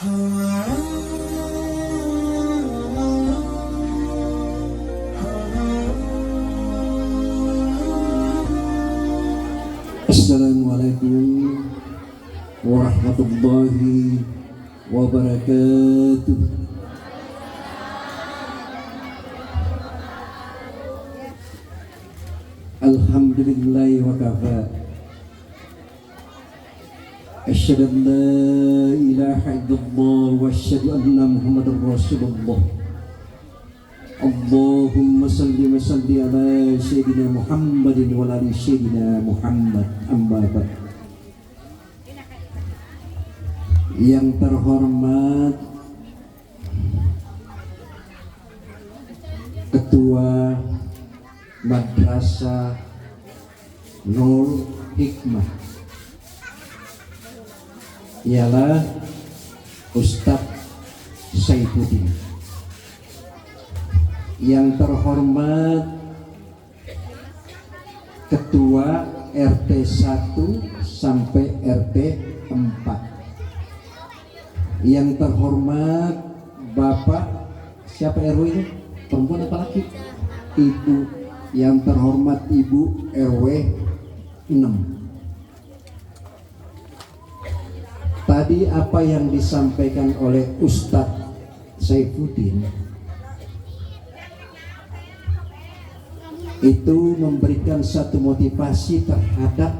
Assalamualaikum warahmatullahi wabarakatuh. Alhamdulillahi wa kafa. Asyhadu an la ilaha illallah wa asyhadu anna Muhammadar Rasulullah. Allahumma salli wa salli ala sayyidina Muhammadin wa ala sayyidina Muhammad. Amma ba'd. Yang terhormat Ketua Madrasah Nur Hikmah ialah Ustadz Saifuddin. Yang terhormat Ketua RT 1 sampai RT 4. Yang terhormat Bapak, siapa RW ini? Perempuan apa laki? Ibu. Yang terhormat Ibu RW 6. Tadi apa yang disampaikan oleh Ustadz Saifuddin itu memberikan satu motivasi terhadap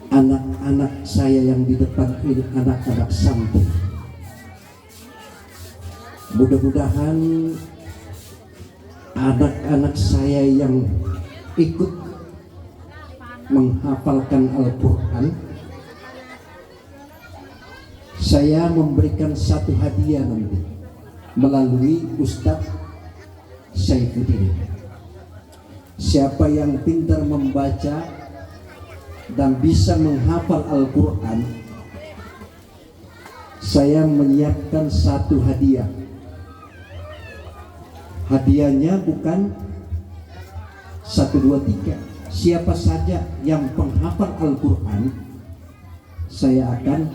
anak-anak saya yang di depan ini, anak-anak santri. Mudah-mudahan anak-anak saya yang ikut menghafalkan Al-Quran, saya memberikan satu hadiah nanti melalui Ustadz Saifuddin. Siapa yang pintar membaca dan bisa menghafal Al-Quran, saya menyiapkan satu hadiah. Hadiahnya bukan 1, 2, 3. Siapa saja yang penghafal Al-Quran, saya akan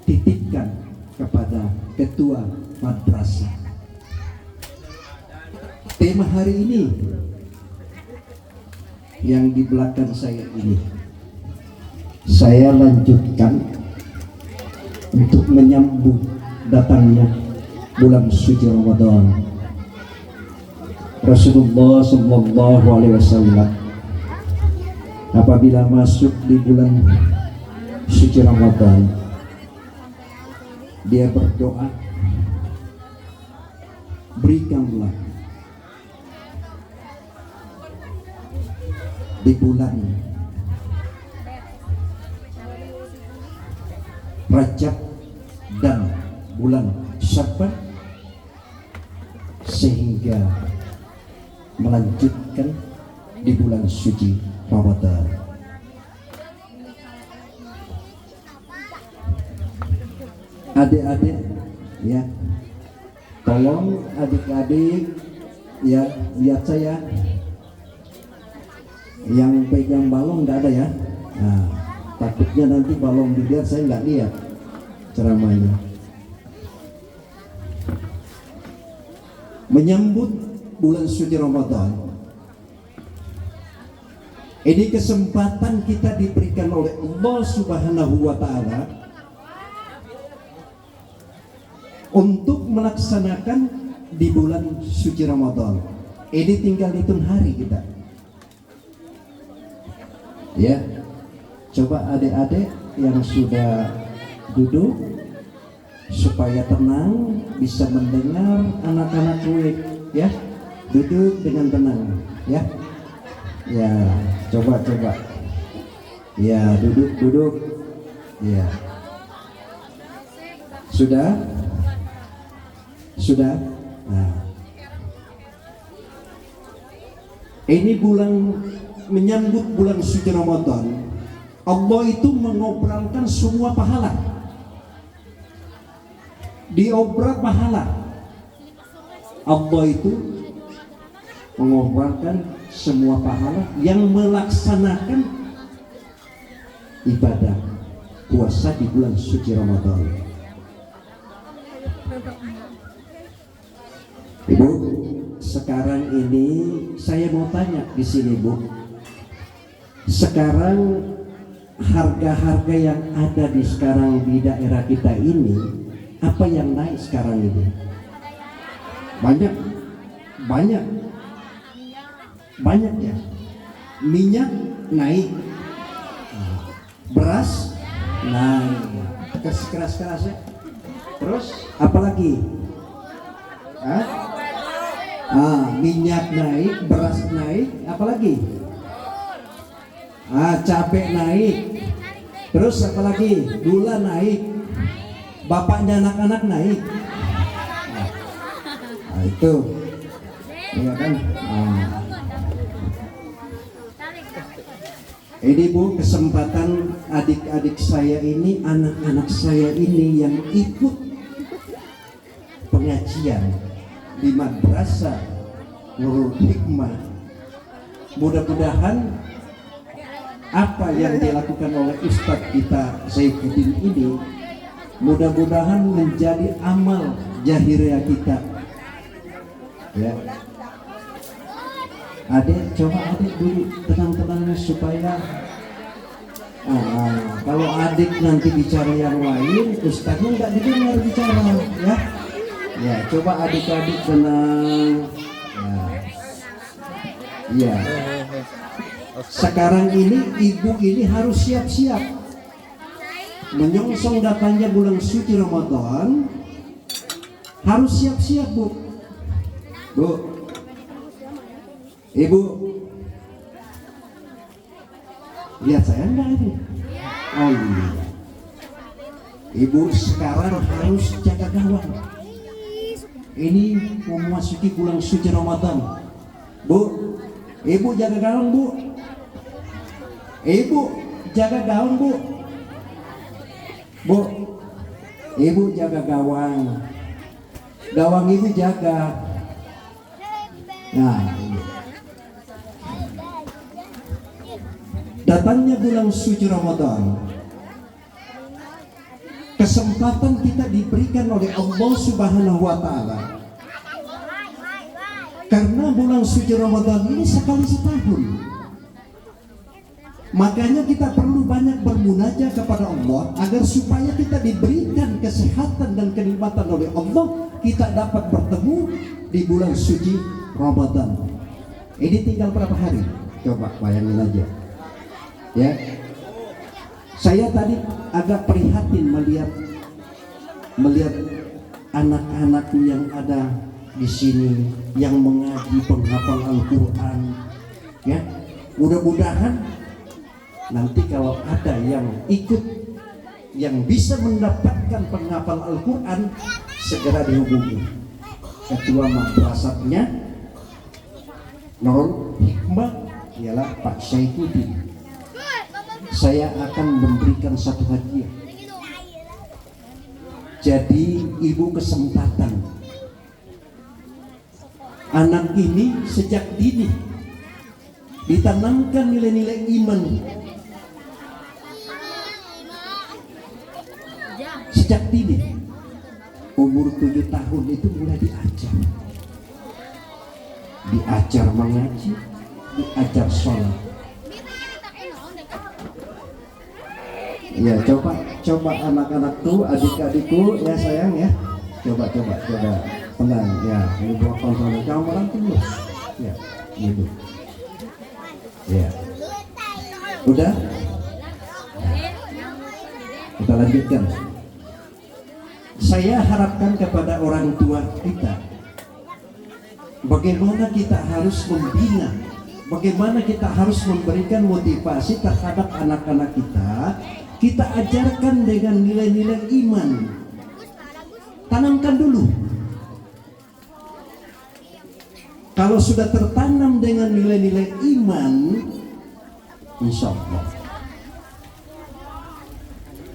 titipkan kepada ketua madrasah. Tema hari ini yang di belakang saya ini, saya lanjutkan untuk menyambut datangnya bulan suci Ramadan. Rasulullah Sallallahu Alaihi Wasallam apabila masuk di bulan suci Ramadan, dia berdoa, berikanlah di bulan Rajab dan bulan Sya'ban sehingga melanjutkan di bulan suci Ramadan. Adik-adik ya, tolong adik-adik ya, lihat saya. Yang pegang balon nggak ada ya. Nah, takutnya nanti balon dilihat, saya nggak lihat ceramahnya. Menyambut bulan suci Ramadan, ini kesempatan kita diberikan oleh Allah Subhanahu wa Ta'ala untuk melaksanakan di bulan suci Ramadan. Ini tinggal hitung hari kita. Ya, coba adik-adik yang sudah duduk supaya tenang, bisa mendengar anak-anak kulit, ya, duduk dengan tenang, ya, ya, coba, ya, duduk, ya, sudah, nah, ini menyambut bulan suci Ramadan, Allah itu mengobrolkan semua pahala, diobral pahala. Allah itu mengobrolkan semua pahala yang melaksanakan ibadah puasa di bulan suci Ramadan. Ibu, sekarang ini saya mau tanya di sini, Bu. Sekarang harga-harga yang ada di sekarang di daerah kita ini, apa yang naik sekarang ini? Banyak, banyak, banyak ya. Minyak naik, beras naik, keras-keras ya. Terus apalagi? Minyak naik, beras naik, apalagi? Cabai naik. Terus apalagi? Gula naik. Bapaknya anak-anak naik. Itu, ya kan? Ini Bu, kesempatan adik-adik saya ini, anak-anak saya ini yang ikut pengajian di Madrasah Nurul Hikmah. Mudah-mudahan apa yang dilakukan oleh Ustadz kita Saifuddin ini mudah-mudahan menjadi amal jahiriah kita. Ya. Adik, coba adik dulu tenang-tenang supaya kalau adik nanti bicara yang lain, Ustadznya nggak didengar bicara, ya. Ya, coba adik-adik tenang. Ya. Sekarang ini ibu ini harus siap-siap menyongsong datangnya bulan suci Ramadan. Harus siap-siap, Bu. Bu, Ibu, lihat saya enggak ini? Oh iya. Ibu sekarang harus jaga gawang. Ini memasuki bulan suci Ramadan. Bu, Ibu jaga gawang, Bu. Ibu jaga gawang, Bu. Bu, Ibu jaga gawang. Gawang Ibu jaga. Nah, datangnya bulan suci Ramadan, kesempatan kita diberikan oleh Allah Subhanahu wa Ta'ala. Karena bulan suci Ramadan ini sekali setahun, makanya kita perlu banyak bermunajat kepada Allah agar supaya kita diberikan kesehatan dan kenikmatan oleh Allah, kita dapat bertemu di bulan suci Ramadan. Ini tinggal berapa hari? Coba bayangin aja. Ya, saya tadi agak prihatin melihat anak-anak yang ada di sini yang mengaji penghafal Al-Quran. Ya, mudah-mudahan nanti kalau ada yang ikut yang bisa mendapatkan penghafal Al-Quran, segera dihubungi ketua madrasahnya Nurul Hikmah, ialah Pak Saifuddin. Saya akan memberikan satu hadiah. Jadi ibu kesempatan, anak ini sejak dini ditanamkan nilai-nilai iman. Sejak dini, umur 7 tahun itu mulai diajar mengaji, diajar sholat. Ya, coba anak-anak tuh, adik-adikku ya sayang ya, coba tenang ya, ini buat kontrol kamu orang dulu ya, gitu ya. Udah, kita lanjutkan. Saya harapkan kepada orang tua kita, bagaimana kita harus membina, bagaimana kita harus memberikan motivasi terhadap anak-anak kita. Kita ajarkan dengan nilai-nilai iman. Tanamkan dulu. Kalau sudah tertanam dengan nilai-nilai iman, insya Allah.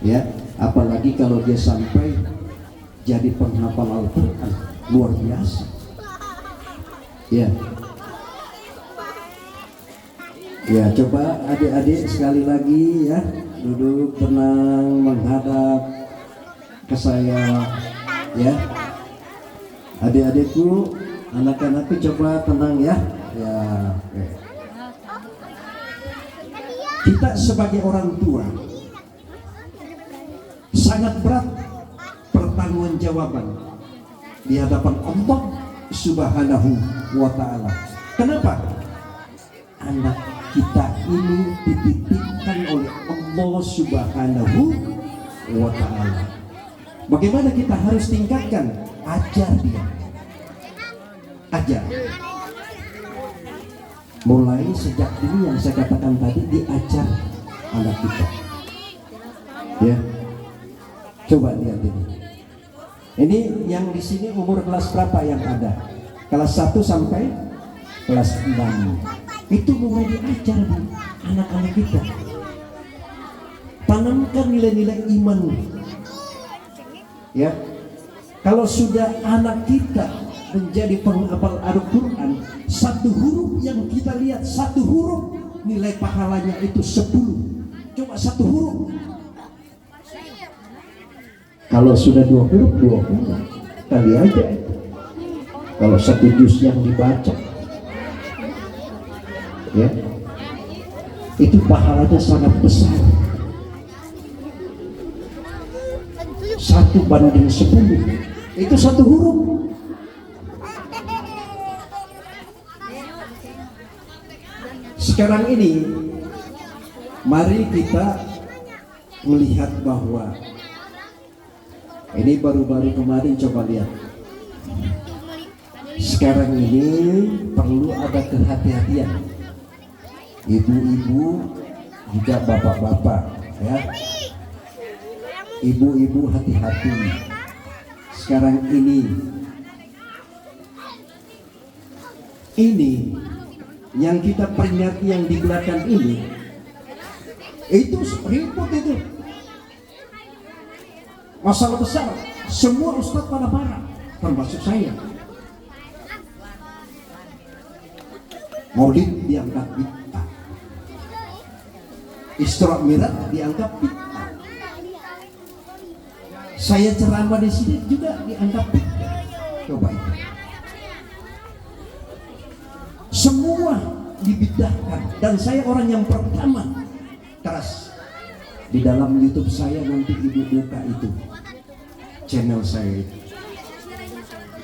Ya, apalagi kalau dia sampai jadi penghafal Al-Quran, luar biasa. Ya. Ya, coba adik-adik sekali lagi ya, duduk tenang menghadap ke saya ya. Adik-adikku, anak-anakku coba tenang ya. Ya, oke. Kita sebagai orang tua sangat berat pertanggungjawaban di hadapan Allah Subhanahu wa Ta'ala. Kenapa? Anak kita ini dititipkan oleh Allah Subhanahu wa Ta'ala. Bagaimana kita harus tingkatkan? Ajar dia, ajar. Mulai sejak dini yang saya katakan tadi, diajar anak kita. Ya, coba lihat ini. Ini yang di sini umur kelas berapa yang ada? Kelas 1 sampai kelas 6. Itu mulai diajar di anak-anak kita. Tanamkan nilai-nilai iman. Ya, kalau sudah anak kita menjadi penghafal Al-Quran, satu huruf yang kita lihat, satu huruf nilai pahalanya itu 10. Coba satu huruf. Kalau sudah 2 huruf, 20 kali aja. Kalau satu juz yang dibaca, ya, itu pahalanya sangat besar. 1:10, itu satu huruf. Sekarang ini mari kita melihat bahwa ini baru-baru kemarin, coba lihat. Sekarang ini perlu ada kehati-hatian. Ibu-ibu juga bapak-bapak ya. Ibu-ibu hati-hati. Sekarang ini yang kita peringati, yang di belakang ini, itu ribut, itu masalah besar. Semua ustadz pada marah, termasuk saya. Maulid dianggap bid'ah, Isra Mi'raj dianggap bid'ah. Saya ceramah di sini juga dianggap bid'ah. Coba itu. Semua dibid'ahkan, dan saya orang yang pertama keras. Di dalam YouTube saya nanti ibu buka itu channel saya itu.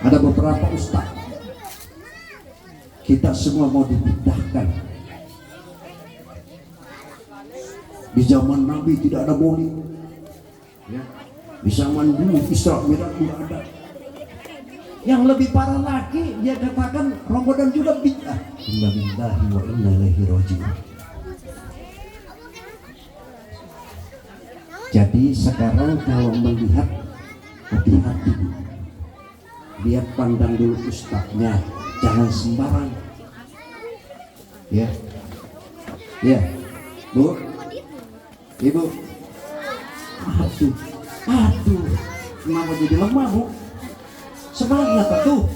Ada beberapa ustaz. Kita semua mau dibid'ahkan. Di zaman Nabi tidak ada maulid. Ya. Di zaman dulu Isra Mi'raj tidak ada. Yang lebih parah lagi, dia katakan Ramadan juga bid'ah. Inna lillahi wa inna ilaihi raji'un. Jadi sekarang kalau melihat, hati-hati. Lihat, pandang dulu ustaznya, jangan sembarang. Ya, ya, Bu, Ibu. Aduh, kenapa jadi lemah, Bu? Semangat tuh.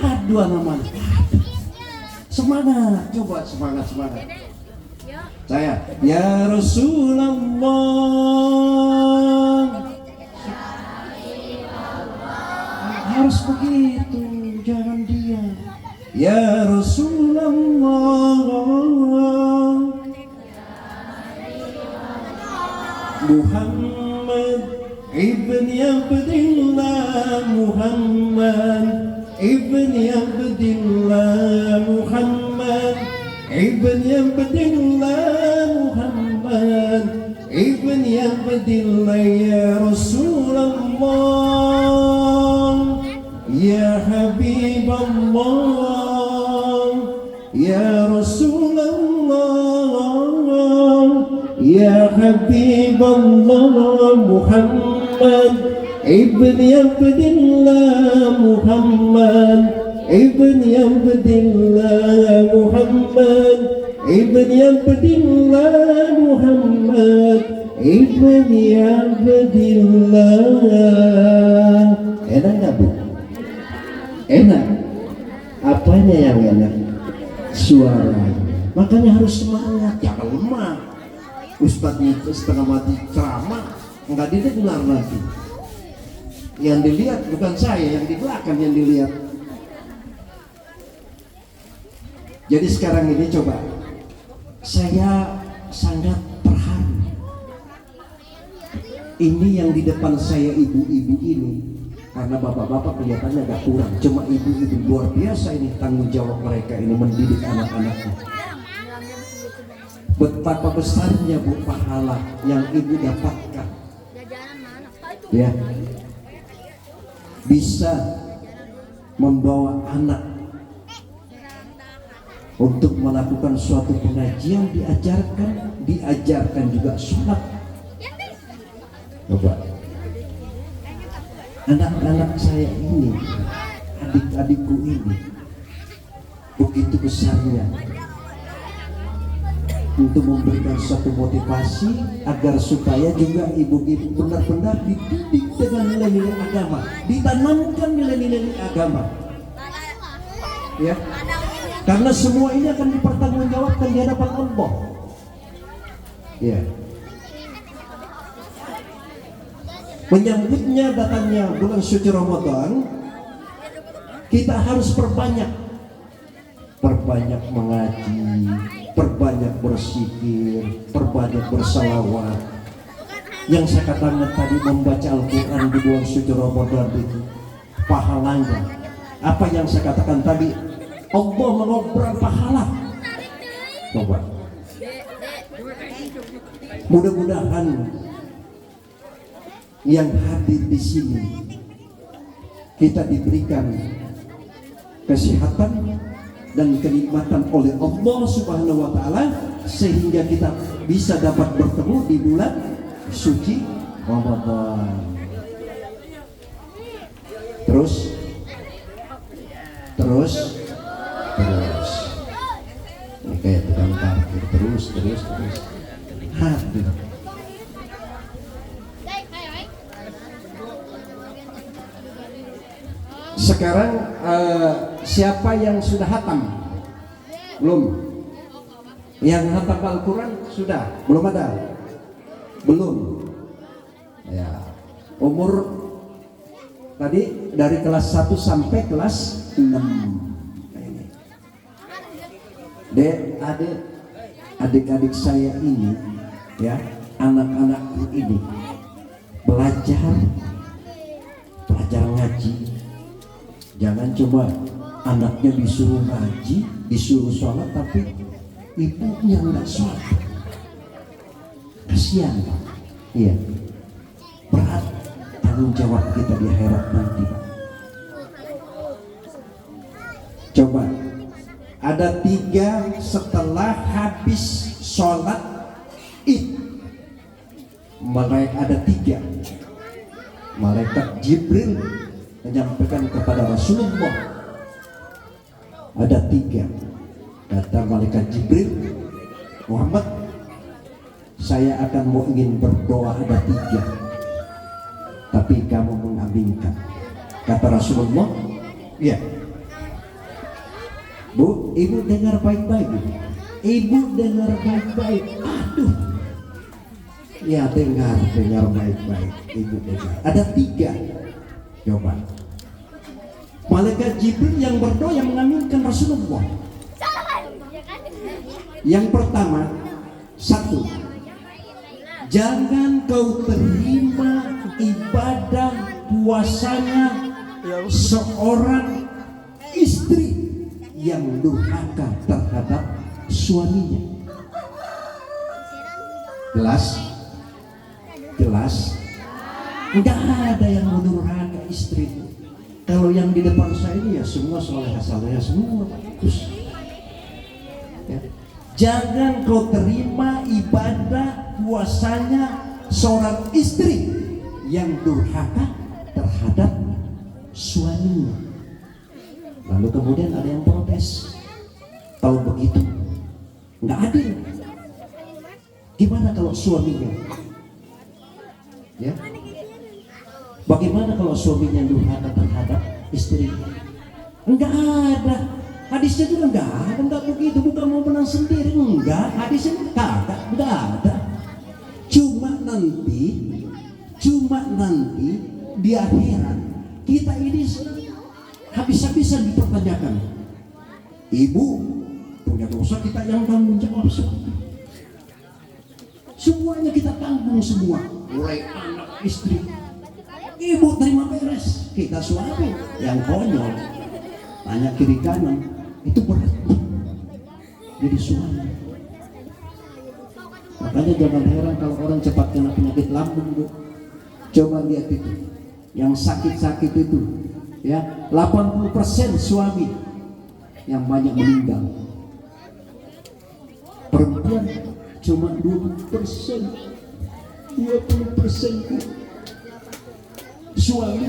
Aduh, anak-anak. Semangat, coba semangat. Saya, ya Rasulullah, harus begitu, jangan diam. Ya Rasulullah, Muhammad ibn Abdillah, Muhammad ibn Abdillah, Muhammad ibn Abdillah, Muhammad ibn Abdillah, ya Rasulullah, ya Habib Allah, ya Rasulullah, ya Habib Allah, Muhammad ibn Abdillah, Muhammad ibn Abdillah, Muhammad ibn Abdillah, Muhammad ibn Abdillah. Enak nggak, Bu? Enak. Apanya yang enak? Suaranya. Makanya harus semangat, jangan lemah. Ustadznya setengah mati ceramah, nggak didengar nanti. Yang dilihat bukan saya, yang di belakang yang dilihat. Jadi sekarang ini coba, saya sangat terharu. Ini yang di depan saya ibu-ibu ini, karena bapak-bapak kelihatannya agak kurang. Cuma ibu-ibu luar biasa ini tanggung jawab mereka ini mendidik anak-anaknya. Betapa besarnya Bu pahala yang ibu dapatkan. Ya, bisa membawa anak untuk melakukan suatu pengajian, diajarkan juga sholat. Coba, anak-anak saya ini, adik-adikku ini, begitu besarnya untuk memberikan suatu motivasi agar supaya juga ibu-ibu benar-benar dididik dengan nilai-nilai agama, ditanamkan nilai-nilai agama. Ya, karena semua ini akan dipertanggungjawabkan di hadapan Allah. Ya. Menyambutnya datangnya bulan suci Ramadan, kita harus perbanyak mengaji, perbanyak berzikir, perbanyak bersalawat. Yang saya katakan tadi, membaca Al-Quran di bulan suci Ramadan itu pahalanya. Apa yang saya katakan tadi, Allah mengobrol pahala. Coba, mudah-mudahan yang hadir di sini kita diberikan kesehatan dan kenikmatan oleh Allah Subhanahu wa taala sehingga kita bisa dapat bertemu di bulan suci Ramadan. Terus ini kayak tukang parkir, terus hadir. Sekarang siapa yang sudah hatam? Belum. Yang hatam Al-Quran sudah? Belum ada? Belum. Ya. Umur tadi dari kelas 1 sampai kelas 6. Adik-adik saya ini, ya, anak-anakku ini belajar ngaji. Jangan coba anaknya disuruh ngaji, disuruh sholat, tapi ibunya nggak sholat. Kasihan, Pak. Iya, berat tanggung jawab kita di akhirat nanti, Pak. Coba, ada 3 setelah habis sholat id, ada 3 malaikat Jibril menyampaikan kepada Rasulullah. Ada 3, kata malaikat Jibril, Muhammad, saya akan mau ingin berdoa, ada 3, tapi kamu mengaminkan. Kata Rasulullah, iya. Bu, ibu dengar baik-baik. Ibu dengar baik-baik. Aduh, ya dengar baik-baik. Ibu dengar. Ada 3. Coba, malaikat Jibril yang berdoa yang mengaminkan Rasulullah. Yang pertama, 1, jangan kau terima ibadah puasanya seorang istri yang durhaka terhadap suaminya. Jelas? Enggak ada yang mendurhaka istri itu. Kalau yang di depan saya ini ya semua soleh-soleh semua, bagus. Ya. Jangan kau terima ibadah puasanya seorang istri yang durhaka terhadap suaminya. Lalu kemudian ada yang protes. Kalau begitu nggak adil. Gimana kalau suaminya? Ya. Bagaimana kalau suaminya durhaka terhadap istrinya? Enggak ada. Hadisnya juga enggak begitu, bukan mau menang sendiri, enggak. Hadisnya enggak ada. Cuma nanti di akhirat kita ini habis-habisan dipertanyakan. Ibu punya dosa, kita yang tanggung jawab semuanya kita tanggung semua, mulai anak, istri. Ibu terima beres, kita suami yang konyol tanya kiri kanan, itu berat jadi suami. Makanya jangan heran kalau orang cepat kena penyakit lambung, Bu. Coba lihat itu, yang sakit-sakit itu, ya 80% suami yang banyak meninggal. Perempuan cuma 20%, 20% suami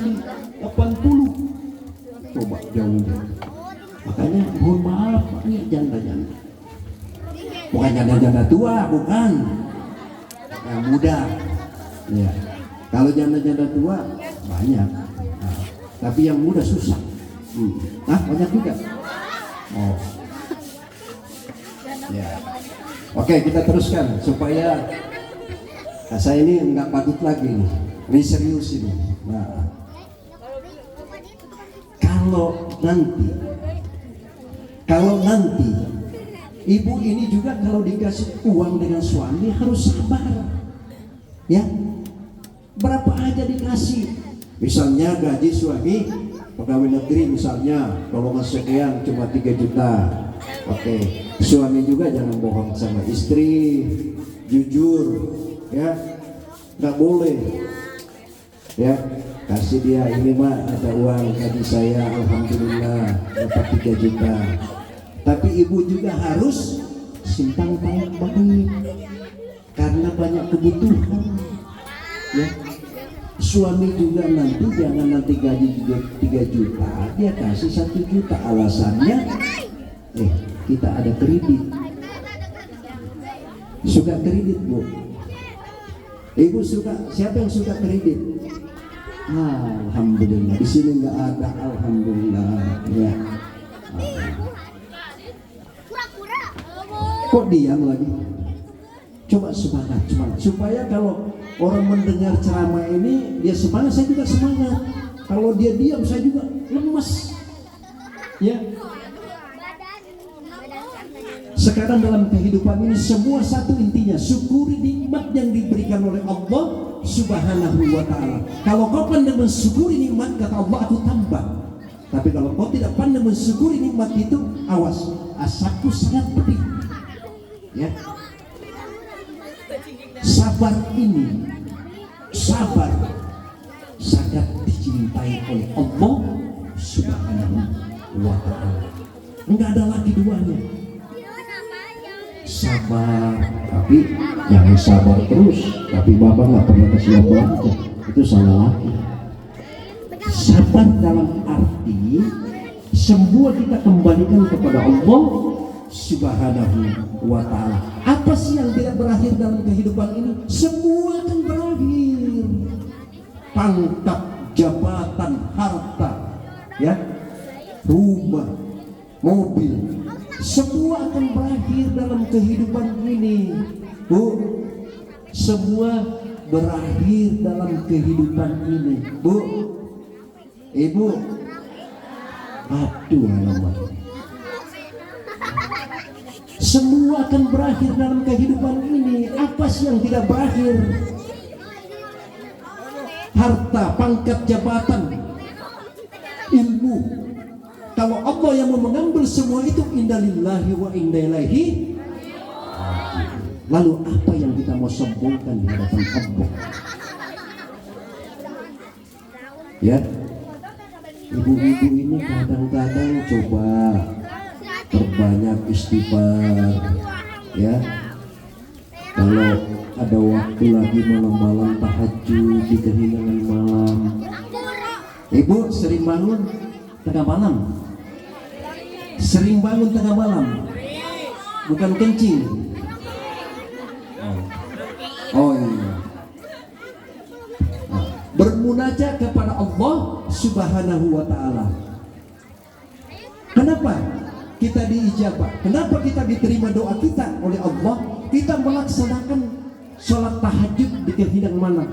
80. Coba jauh. Makanya mohon maaf, ini janda-janda. Bukan janda-janda tua, bukan. Yang muda. Ya. Kalau janda-janda tua banyak. Nah, tapi yang muda susah. Banyak juga. Oh. Ya. Oke, kita teruskan supaya saya ini enggak patut lagi nih. Ini serius ini. Nah, kalau nanti ibu ini juga kalau dikasih uang dengan suami harus sabar. Ya. Berapa aja dikasih. Misalnya gaji suami pegawai negeri misalnya kalau sekian cuma 3 juta. Oke. Suami juga jangan bohong sama istri, jujur, ya, nggak boleh, ya, kasih dia ini mah ada uang gaji saya, alhamdulillah dapat 3 juta. Tapi ibu juga harus simpan baik karena banyak kebutuhan, ya. Suami juga jangan gaji 3 juta dia kasih 1 juta, alasannya kita ada kredit. Suka kredit, Bu? Ibu suka, siapa yang suka kredit? Alhamdulillah, di sini nggak ada, alhamdulillah, ya. Kok diam lagi? Coba semangat supaya kalau orang mendengar ceramah ini dia semangat, saya juga semangat. Kalau dia diam saya juga lemes, ya. Sekarang dalam kehidupan ini semua satu intinya, syukuri nikmat yang diberikan oleh Allah Subhanahu wa ta'ala. Kalau kau pandai mensyukuri nikmat, kata Allah, aku tambah. Tapi kalau kau tidak pandai mensyukuri nikmat itu, awas, asapku sangat pedih. Ya. Sabar sangat dicintai oleh Allah Subhanahu wa ta'ala. Enggak ada lagi duanya. Sabar, tapi jangan sabar terus. Tapi Bapak nggak pernah kasih belanja, itu salah lagi. Sabar dalam arti semua kita kembalikan kepada Allah Subhanahu wa ta'ala. Apa sih yang tidak berakhir dalam kehidupan ini? Semua akan berakhir. Pangkat, jabatan, harta, ya, rumah, mobil, semua akan berakhir dalam kehidupan ini, Bu. Semua berakhir dalam kehidupan ini, Bu. Ibu, aduh alamak. Semua akan berakhir dalam kehidupan ini. Apa sih yang tidak berakhir? Harta, pangkat, jabatan, ilmu. Kalau Allah yang mau mengambil semua itu, innalillahi wa inna ilaihi. Lalu apa yang kita mau sombongkan di hadapan Allah? Ya, ibu-ibu ini kadang-kadang coba perbanyak istighfar, ya. Kalau ada waktu lagi malam-malam tahajud di kehinaan malam. Ibu sering bangun tengah malam. Sering bangun tengah malam. Bukan kencing. Oh iya. Bermunajat kepada Allah Subhanahu wa ta'ala. Kenapa? kita diijabah? Kenapa kita diterima doa kita oleh Allah? Kita melaksanakan sholat tahajud di kehidupan malam.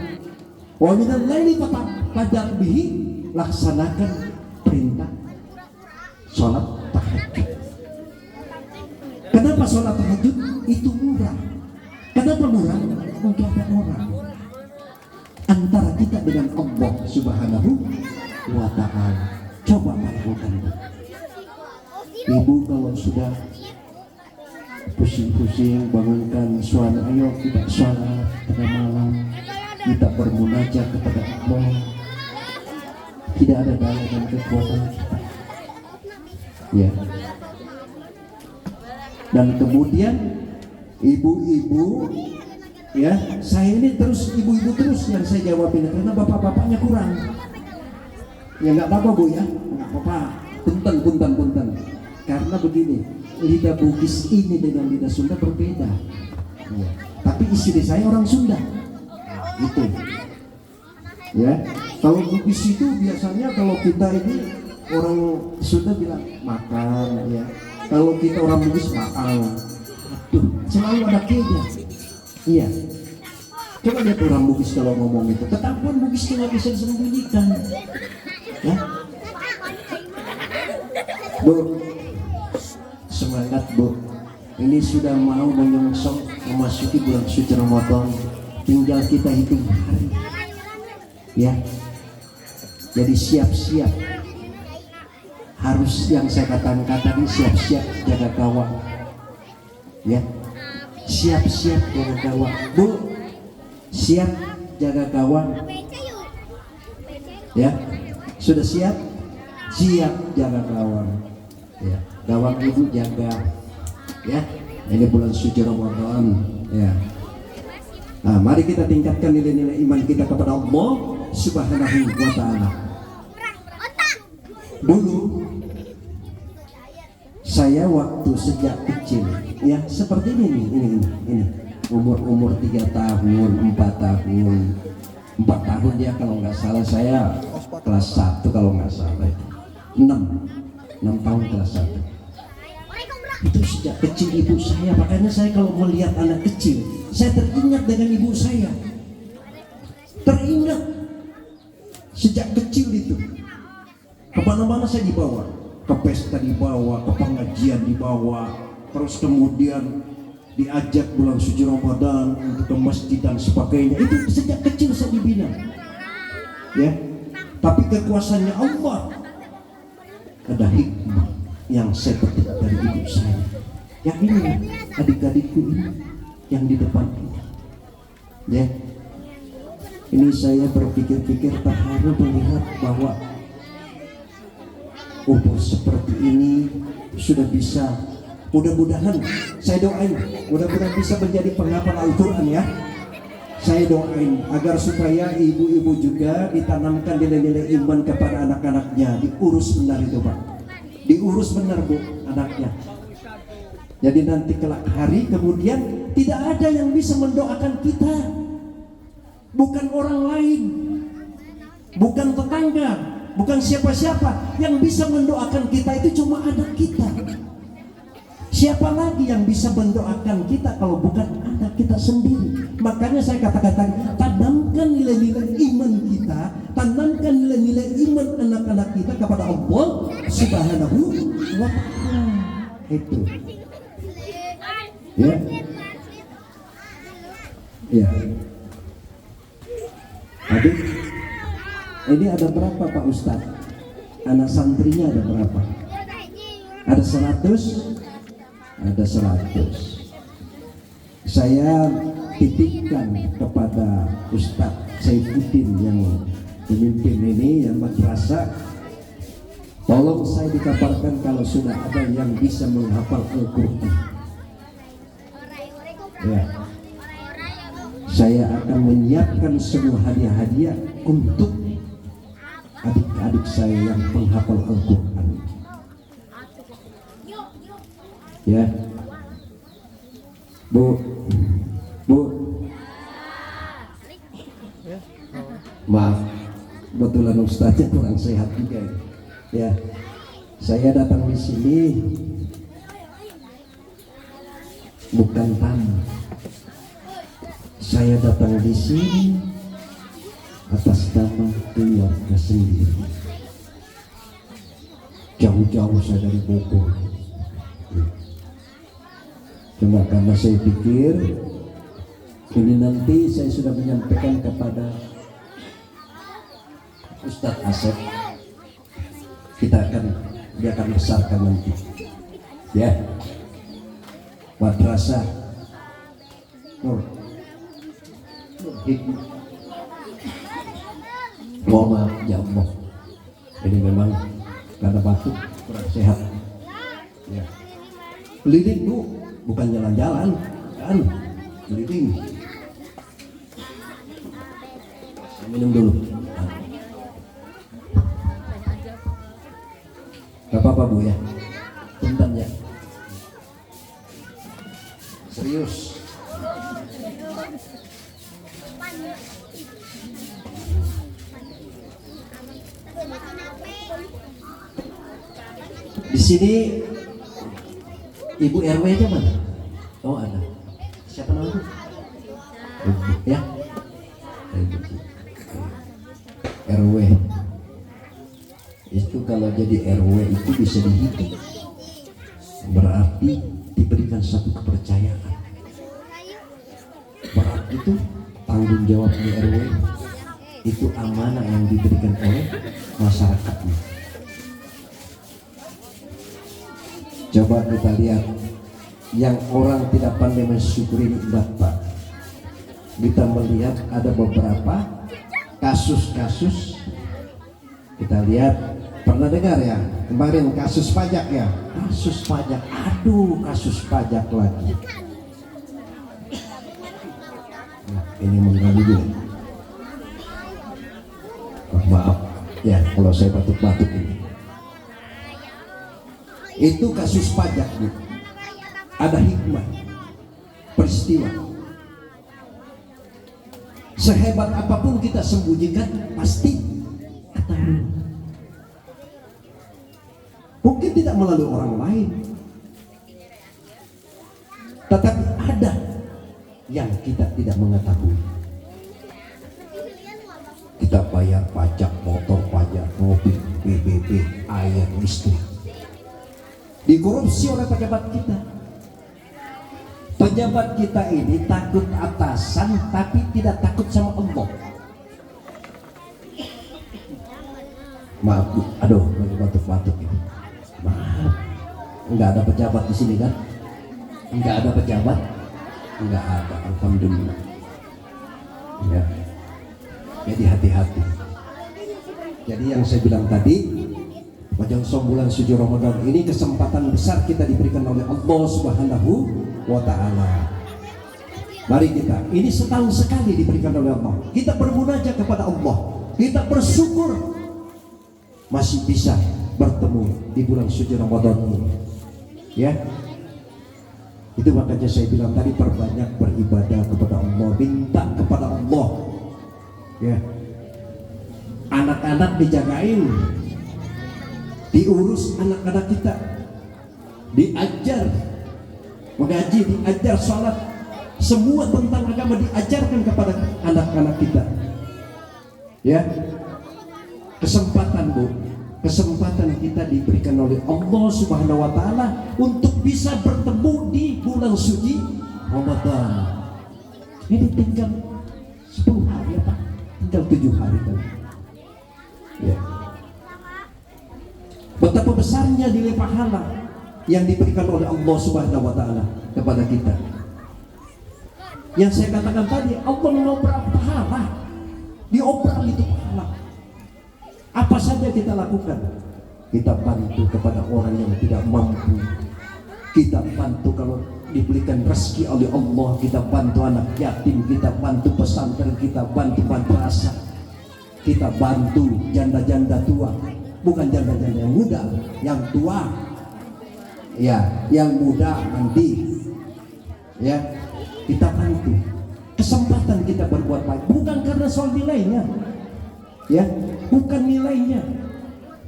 Wa minal laili fatahajjat bihi, laksanakan perintah sholat tahajud. Kenapa sholat tahajud itu murah? Kenapa murah? Mungkin ada orang antara kita dengan Allah Subhanahu wa ta'ala. Coba bayangkan, ibu kalau sudah pusing-pusing bangunkan suami, ayo kita sholat pada malam, kita bermunajat kepada Allah. Tidak ada daya dan kekuatan kita, ya. Dan kemudian ibu-ibu, ya, saya ini terus ibu-ibu terus yang saya jawabin karena bapak-bapaknya kurang. Ya nggak apa-apa Bu ya, nggak apa-apa. Punten. Karena begini, lidah Bugis ini dengan lidah Sunda berbeda. Ya. Tapi istri saya orang Sunda, gitu. Ya, kalau Bugis itu biasanya kalau kita ini orang Sunda bilang makan, ya. Kalau kita orang Bugis makan, aduh, selalu ada kayaknya. Iya. Coba lihat orang Bugis kalau ngomong itu, ketakuan Bugis itu nggak bisa disembunyikan. Ya. Bu, semangat Bu. Ini sudah mau menyongsong memasuki bulan suci Ramadan. Tinggal kita hitung hari. Ya. Jadi siap-siap. Harus yang saya katakan tadi, siap-siap jaga gawang. Ya. Siap-siap jaga gawang. Bu, siap jaga gawang. Ya. Sudah siap? Siap jaga gawang. Ya, gawang ibu jaga. Ya, ini bulan suci Ramadan. Ya. Nah, mari kita tingkatkan nilai-nilai iman kita kepada Allah Subhanahu wa ta'ala. Dulu saya waktu sejak kecil, ya seperti ini. Umur 3 tahun, 4 tahun. 4 tahun dia kalau nggak salah, saya kelas 1 kalau nggak salah, 6 tahun kelas 1. Itu sejak kecil ibu saya, makanya saya kalau melihat anak kecil, saya teringat dengan ibu saya. Teringat sejak kecil itu. Kemana-mana saya dibawa, ke pesta dibawa, ke pengajian dibawa, terus kemudian diajak bulan suci Ramadan untuk ke masjid dan sebagainya. Itu sejak kecil saya dibina, ya. Tapi kekuasaannya Allah, ada hikmah yang saya petik dari ibu saya. Yang ini adik-adikku ini yang di depan ini, ya. Ini saya berpikir-pikir terharu melihat bahwa umur seperti ini sudah bisa. Mudah-mudahan saya doain, mudah-mudahan bisa menjadi penghafal Al-Quran, ya. Saya doain agar supaya ibu-ibu juga ditanamkan nilai-nilai iman kepada anak-anaknya. Diurus benar itu Pak, diurus benar Bu anaknya. Jadi nanti kelak hari kemudian tidak ada yang bisa mendoakan kita, bukan orang lain, bukan tetangga, bukan siapa-siapa. Yang bisa mendoakan kita itu cuma anak kita. Siapa lagi yang bisa mendoakan kita kalau bukan anak kita sendiri? Makanya saya katakan, tanamkan nilai-nilai iman kita, tanamkan nilai-nilai iman anak-anak kita kepada Allah Subhanahu wa ta'ala. Itu. Ya. Ya. Adik, ini ada berapa Pak Ustadz? Anak santrinya ada berapa? Ada 100? Ada 100. Saya titipkan kepada Ustadz Saifuddin yang pemimpin ini yang madrasah, tolong saya dikabarkan kalau sudah ada yang bisa menghafal Al-Quran, ya, saya akan menyiapkan semua hadiah-hadiah untuk adik-adik saya yang penghafal Al-Quran. Ya, Bu, maaf, kebetulan Ustaznya kurang sehat juga. Ya, saya datang di sini bukan tamu. Saya datang di sini atas nama keluarga sendiri. Jauh-jauh saya dari Bogor. Cuma karena saya pikir ini nanti saya sudah menyampaikan kepada Ustadz Asep, dia akan besarkan nanti, ya, madrasah Nur Hikmah. Mohon maaf ya Allah, ini memang karena batuk kurang sehat, ya. Keliling Bu, bukan jalan-jalan kan, keliling. Saya minum dulu. Gak apa-apa Bu ya, bentar ya. Serius. Di sini Ibu RW-nya mana? Oh ada. Siapa namanya? Ya. RW. Itu kalau jadi RW itu bisa dihitung. Berarti diberikan satu kepercayaan. Berarti itu tanggung jawab di RW itu amanah yang diberikan oleh masyarakatnya. Coba kita lihat yang orang tidak pandai mensyukuri nikmat Pak. Kita melihat ada beberapa kasus-kasus. Kita lihat, pernah dengar ya kemarin kasus pajak ya, kasus pajak, aduh kasus pajak lagi. Nah, ini mengganggu juga. Maaf ya kalau saya batuk-batuk ini. Itu kasus pajak Bu. Ada hikmah peristiwa. Sehebat apapun kita sembunyikan pasti ketahuan. Mungkin tidak melalui orang lain, tetapi ada yang kita tidak mengetahui. Kita bayar pajak motor, pajak mobil, BBB, air, listrik. Dikorupsi oleh pejabat kita. Pejabat kita ini takut atasan tapi tidak takut sama Allah. Maaf Bu, aduh lagi batuk-batuk ini. Maaf, enggak ada pejabat di sini kan? Enggak ada pejabat? Enggak ada, alhamdulillah. Ya. Jadi hati-hati. Jadi yang saya bilang tadi, Majang bulan suci Ramadan ini kesempatan besar kita diberikan oleh Allah Subhanahu wa Ta'ala. Mari kita, ini setahun sekali diberikan oleh Allah. Kita bermunajat kepada Allah. Kita bersyukur masih bisa bertemu di bulan suci Ramadan ini. Ya. Itu makanya saya bilang tadi, perbanyak beribadah kepada Allah, minta kepada Allah. Ya. Anak-anak dijagain, diurus anak-anak kita, diajar mengaji, diajar sholat, semua tentang agama diajarkan kepada anak-anak kita. Ya, kesempatan Bu, kesempatan kita diberikan oleh Allah Subhanahu wa Ta'ala untuk bisa bertemu di bulan suci Ramadan. Ini tinggal 10 hari ya Pak, tinggal 7 hari kan. Ya. Betapa besarnya nilai pahala yang diberikan oleh Allah Subhanahu wa Ta'ala kepada kita. Yang saya katakan tadi, Allah mengobrol pahala, diobrol itu pahala. Apa saja kita lakukan, kita bantu kepada orang yang tidak mampu, kita bantu kalau diberikan rezeki oleh Allah, kita bantu anak yatim, kita bantu pesantren, kita bantu madrasah, kita bantu janda-janda tua. Bukan janda-janda yang muda, yang tua, ya, yang muda nanti, ya, kita bantu. Kesempatan kita berbuat baik, bukan karena soal nilainya, ya, bukan nilainya,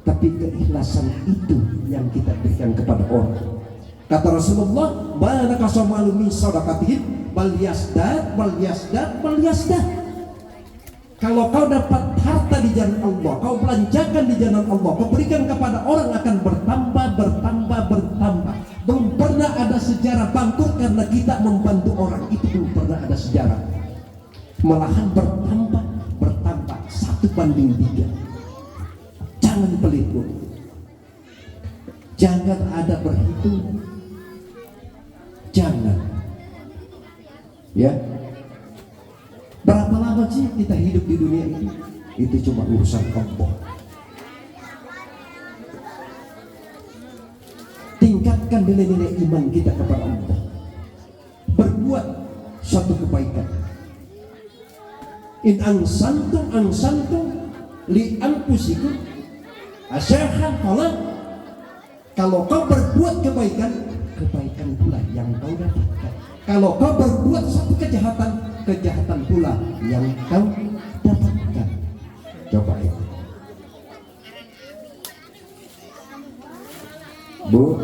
tapi keikhlasan itu yang kita berikan kepada orang. Kata Rasulullah, "Mana kasamalu min sadaqatihim bal yasdad bal yasdad bal yasdad." Kalau kau dapat harta di jalan Allah, kau belanjakan di jalan Allah, kau berikan kepada orang, akan bertambah, bertambah, bertambah. Belum pernah ada sejarah bangkrut karena kita membantu orang, itu belum pernah ada sejarah. Malahan bertambah, bertambah 1:3. Jangan pelit, Bu. Jangan ada berhitung. Jangan. Ya. Berapa lama sih kita hidup di dunia ini? Itu cuma urusan Allah. Tingkatkan nilai-nilai iman kita kepada Allah. Berbuat suatu kebaikan. In ansantum li anfusikum asyarhan qala. Kalau kau berbuat kebaikan, kebaikan pula yang kau dapatkan. Kalau kau berbuat satu kejahatan, kejahatan pula yang kau dapatkan. Coba itu, Bu.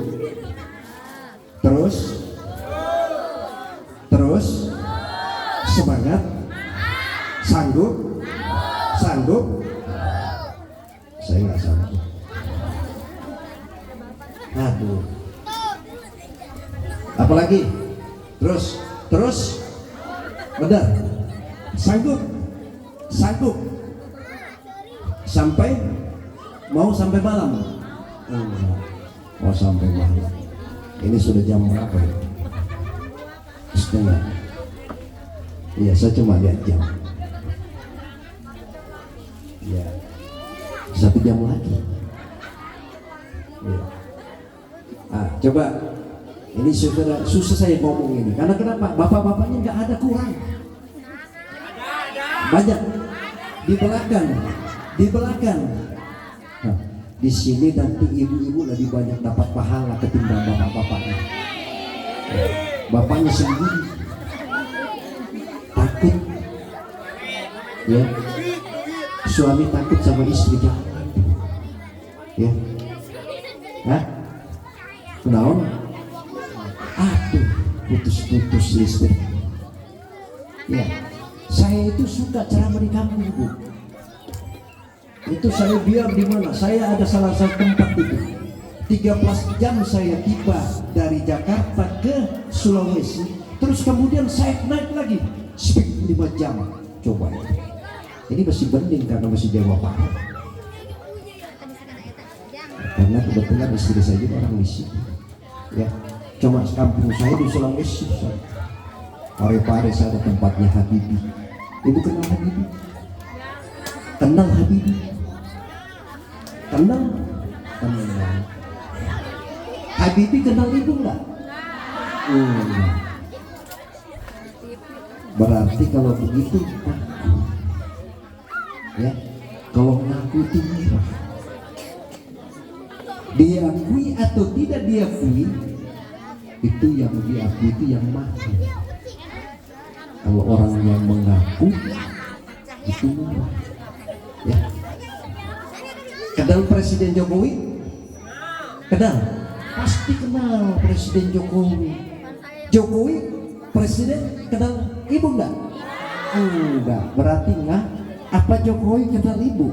Terus semangat. Sanggup? Saya nggak sanggup. Aduh. Apalagi? Terus. Benar. Sanggup. Sampai malam. Mau sampai malam. Ini sudah jam berapa ya? Setengah. Iya, saya cuma lihat jam. Ya, 1 jam lagi. Ya. Coba ini susah saya ngomong ini. Karena kenapa? Bapak-bapaknya nggak ada kurang. Banyak di belakang. Di sini nanti ibu-ibu lebih banyak dapat pahala ketimbang bapak-bapaknya. Bapaknya sendiri takut, ya. Suami takut sama istri, jangan, ya. Kenaon? Aduh, putus listrik. Ya, saya itu suka ceramah di kampung, Bu. Itu saya biar di mana? Saya ada salah satu tempat itu. 13 jam saya tiba dari Jakarta ke Sulawesi. Terus kemudian saya naik lagi speed 5 jam. Coba ya. Ini masih bening karena masih Jawa Barat. Karena kebetulan istri saya juga orang miskin. Ya, cuma kampung saya di Sulawesi. Pare-pare saya ada tempatnya Habibie. Ibu kenal Habibie? Kenal Habibie? Kenal? Habibie kenal ibu enggak? Berarti kalau begitu, ya, kalau ngaku itu mirah. Diakui atau tidak diakui, itu yang diakui itu yang mati. Kalau orang yang mengaku itu mirah, ya. Kenal Presiden Jokowi? Kenal? Pasti kenal Presiden Jokowi. Jokowi presiden kenal ibu enggak? Enggak. Berarti enggak. Apa Jokowi kenal ibu?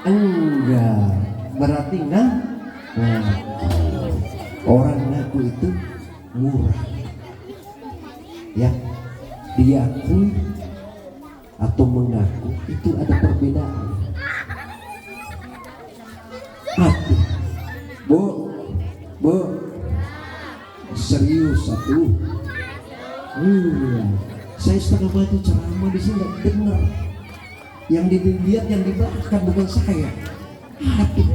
Enggak. Berarti enggak. Orang ngaku itu murah. Ya. Diakui atau mengaku itu ada perbedaan. Hati. Bu, serius satu. Saya setengah batu ceramah di sini nggak dengar. Yang dilihat yang di belakang bukan saya. Hati.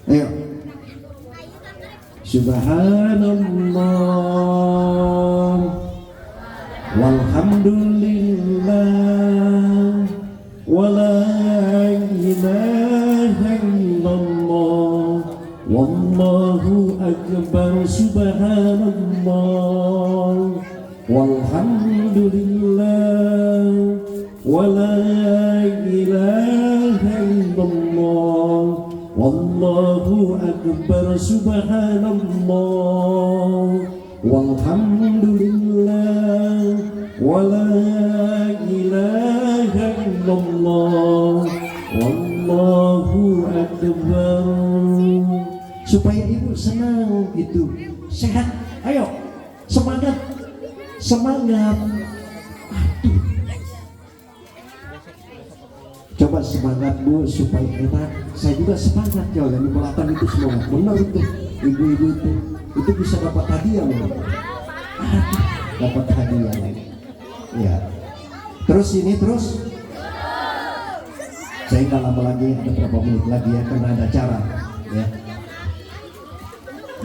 Ayo. Subhanallah walhamdulillah wala ilaha illallah wallahu akbar. Subhanallah walhamdulillah wala ilaha illallah wallahu Allahu Akbar, subhanallah, walhamdulillah, wala ilaha illallah, wallahu akbar. Supaya ibu senang itu, sehat. Ayo, semangat, semangat. Aduh. Coba semangat bu supaya enak. Saya juga semangat ya, dan melatan itu semangat. Benar itu, ibu-ibu itu bisa dapat hadiah loh. Dapat hadiah lagi. Ya. Terus ini terus. Saya nggak lama lagi, ada berapa menit lagi ya, karena ada acara. Ya.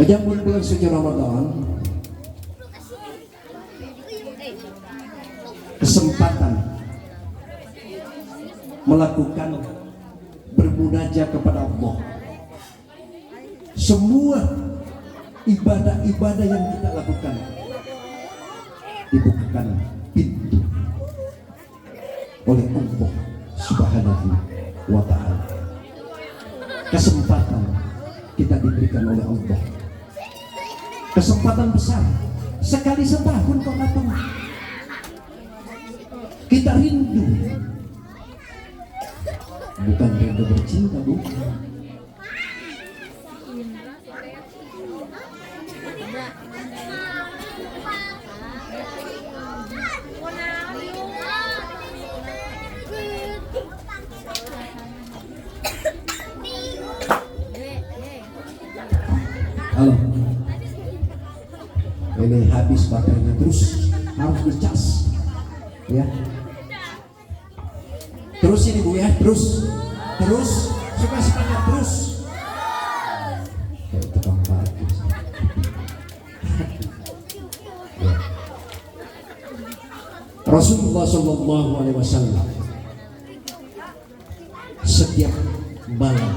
Menyambut bulan suci Ramadan, kesempatan melakukan bermunajat kepada Allah. Semua ibadah-ibadah yang kita lakukan dibukakan pintu oleh Allah Subhanahu wa ta'ala. Kesempatan kita diberikan oleh Allah, kesempatan besar. Sekali setahun kok datang, kita rindu, bukan rindu bercinta, bukan. Halo, ini habis baterainya, terus harus dicas, ya. Terus ini bu ya, terus supaya semangat terus. Kayak tukang parkir. Ya. Rasulullah Shallallahu Alaihi Wasallam setiap malam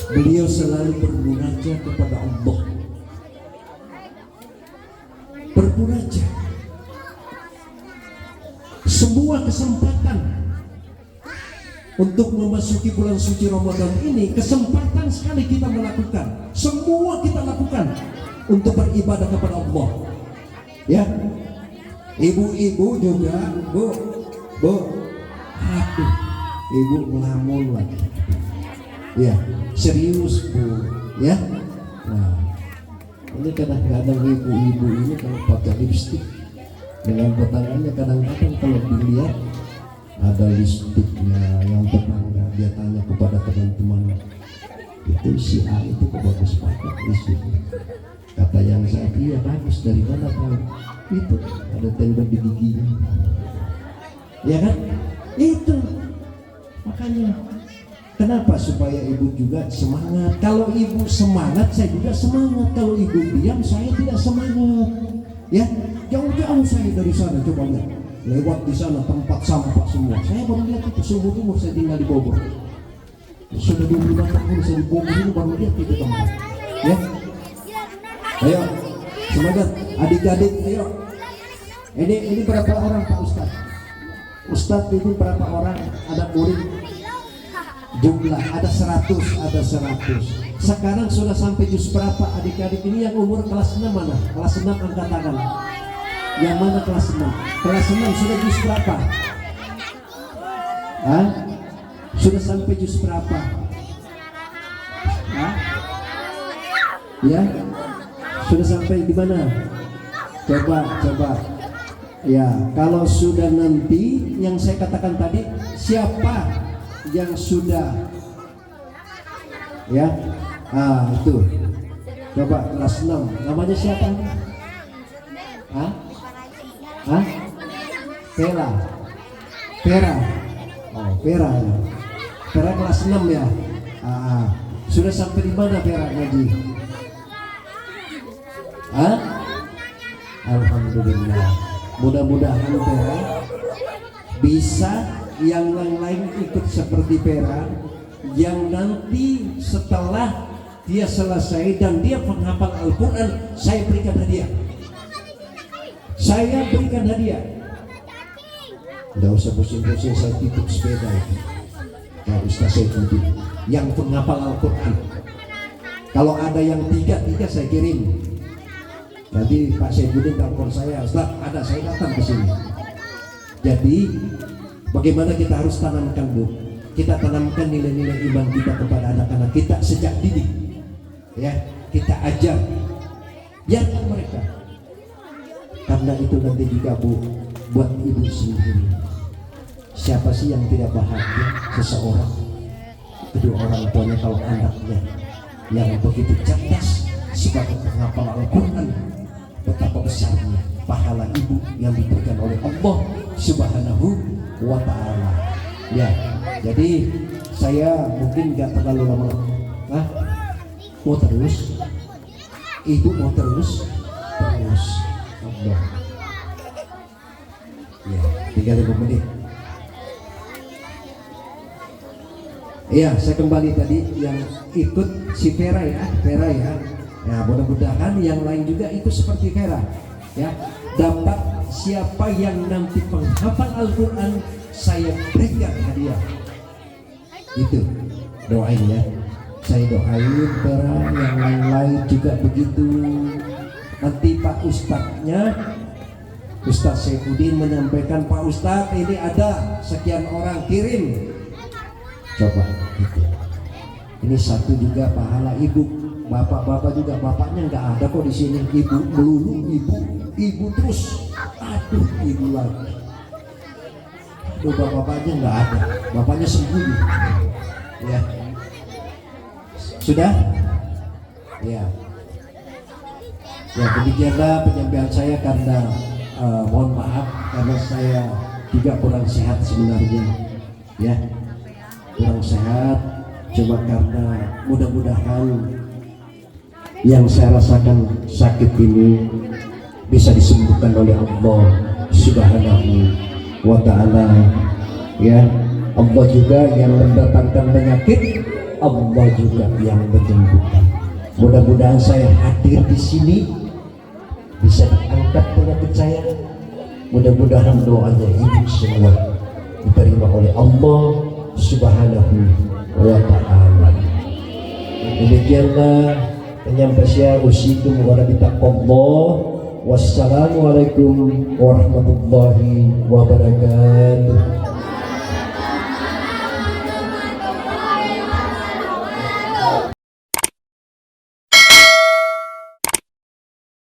beliau selalu bermunajat kepada Allah. Bermunajat. Semua kesempatan untuk memasuki bulan suci Ramadan ini, kesempatan sekali kita melakukan. Semua kita lakukan untuk beribadah kepada Allah. Ya, ibu-ibu juga, bu, aduh, ibu ngelamun lagi. Ya, serius bu, ya. Nah, ini kadang-kadang ibu-ibu ini kalau pakai lipstik dengan potongannya, kadang-kadang kalau dilihat ada lipstiknya yang tetangga, dia tanya kepada teman-teman, itu si A itu kok bagus banget lipstiknya. Kata yang saya, iya bagus, dari mana tahu? Itu ada tembok di giginya, ya kan? Itu makanya. Kenapa? Supaya ibu juga semangat. Kalau ibu semangat, saya juga semangat. Kalau ibu diam, saya tidak semangat. Ya, jauh-jauh saya dari sana. Coba lihat, lewat di sana tempat sampah semua. Saya baru lihat itu, seumur umur saya tinggal di Bogor. Sudah 25 tahun saya di Bogor ini, baru lihat itu tempat. Ya, ayo semangat, adik-adik, ayo. Ini berapa orang Pak Ustadz? Ustadz ini berapa orang? Ada murid? Jumlah ada 100. Sekarang sudah sampai juz berapa adik-adik ini? Yang umur kelas 6 mana? Kelas 6 angkat tangan. Yang mana kelas 6? Kelas 6 sudah juz berapa? Hah? Sudah sampai juz berapa? Hah? Ya? Sudah sampai di mana? Coba. Ya, kalau sudah nanti yang saya katakan tadi, siapa yang sudah, ya, itu coba kelas 6, namanya siapa? Hah? Vera. Oh, Vera ya. Vera kelas 6 ya. Sudah sampai di mana Vera ngaji? Alhamdulillah. Mudah-mudahan Vera bisa yang lain ikut seperti Vera, yang nanti setelah dia selesai dan dia penghafal Al-Quran, saya berikan hadiah. Tidak usah pusing-pusing, saya titip sepeda. ya Ustaz Saifuddin yang penghafal Al-Quran. Kalau ada yang tiga saya kirim. Nanti Pak Saifuddin telepon saya, Ustaz ada, saya datang ke sini. Jadi bagaimana kita harus tanamkan, Bu? Kita tanamkan nilai-nilai iman kita kepada anak-anak kita sejak dini. Ya, kita ajar biarkan mereka. Karena itu nanti juga, Bu, buat ibu sendiri. Siapa sih yang tidak bahagia seseorang kedua orang tuanya kalau anaknya yang begitu cerdas sebagai penghafal Al-Quran, betapa besarnya pahala ibu yang diberikan oleh Allah Subhanahu wa Ta'ala. Ya, jadi saya mungkin gak terlalu lama. Mau terus? Ibu mau terus? Terus. Allah. Ya, 3.000 menit. Iya, saya kembali tadi yang ikut si Vera ya. Nah, mudah-mudahan yang lain juga ikut seperti Vera. Ya, dapat siapa yang nanti penghafal Al-Quran saya berikan hadiah. Itu doain ya. Saya doain Vera, yang lain-lain juga begitu. Nanti Pak Ustadznya, Ustadz Saifuddin menyampaikan, Pak Ustadz ini ada sekian orang kirim. Coba gitu. Ini satu juga pahala ibu, bapak-bapak juga, bapaknya nggak ada kok di sini. Ibu melulu, ibu terus. Aduh, ibu lagi. Aduh, bapak-bapaknya nggak ada, bapaknya sembunyi. Ya, sudah. Ya, ya demikianlah penyampaian saya karena mohon maaf karena saya juga kurang sehat sebenarnya. Ya. Kurang sehat, cuma karena mudah-mudahan yang saya rasakan sakit ini bisa disembuhkan oleh Allah Subhanahu wa Ta'ala. Ya, Allah juga yang mendatangkan penyakit, Allah juga yang menyembuhkan. Mudah-mudahan saya hadir di sini bisa diangkat penyakit saya. Mudah-mudahan doanya ibu semua diterima oleh Allah Subhanahu wa Ta'ala. Demikianlah penyampaian usikum wa bitaqwallah. Wassalamualaikum warahmatullahi wabarakatuh.